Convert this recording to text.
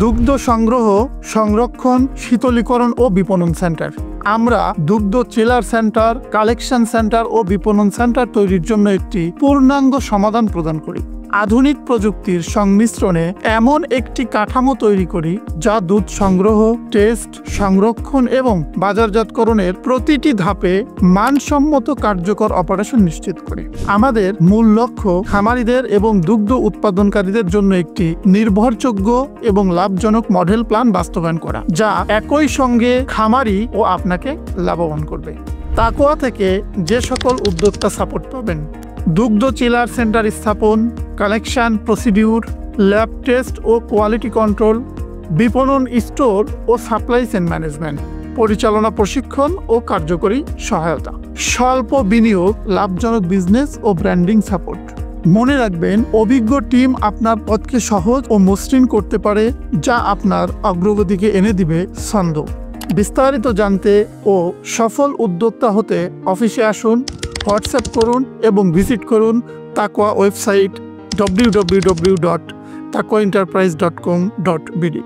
দুগ্ধ সংগ্রহ, সংরক্ষণ, শীতলীকরণ ও বিপণন সেন্টার। আমরা দুগ্ধ চিলার সেন্টার, কালেকশন সেন্টার ও বিপণন সেন্টার তৈরির জন্য একটি পূর্ণাঙ্গ সমাধান প্রদান করি। আধুনিক প্রযুক্তির সংমিশ্রণে এমন একটি কাঠামো তৈরি করি যা দুধ সংগ্রহ, টেস্ট, সংরক্ষণ এবং বাজারজাতকরণের প্রতিটি ধাপে মানসম্মত কার্যকর অপারেশন নিশ্চিত করে। আমাদের মূল লক্ষ্য খামারিদের এবং দুগ্ধ উৎপাদনকারীদের জন্য একটি নির্ভরযোগ্য এবং লাভজনক মডেল প্ল্যান বাস্তবায়ন করা, যা একই সঙ্গে খামারি ও আপনাকে লাভবান করবে। তাকওয়া থেকে যে সকল উদ্যোক্তা সাপোর্ট পাবেন: দুগ্ধ চিলার সেন্টার স্থাপন, কালেকশন প্রসিডিউর, ল্যাব টেস্ট ও কোয়ালিটি কন্ট্রোল, বিপণন স্টোর ও সাপ্লাই চেইন ম্যানেজমেন্ট, পরিচালনা প্রশিক্ষণ ও কার্যকরী সহায়তা, স্বল্প বিনিয়োগ, লাভজনক বিজনেস ও ব্র্যান্ডিং সাপোর্ট। মনে রাখবেন, অভিজ্ঞ টিম আপনার পথকে সহজ ও মসৃণ করতে পারে, যা আপনার অগ্রগতিকে এনে দিবে ছন্দ। বিস্তারিত জানতে ও সফল উদ্যোক্তা হতে অফিসে আসুন, হোয়াটসঅ্যাপ করুন এবং ভিজিট করুন তাকওয়া ওয়েবসাইট www.takwaenterprise.com.bd।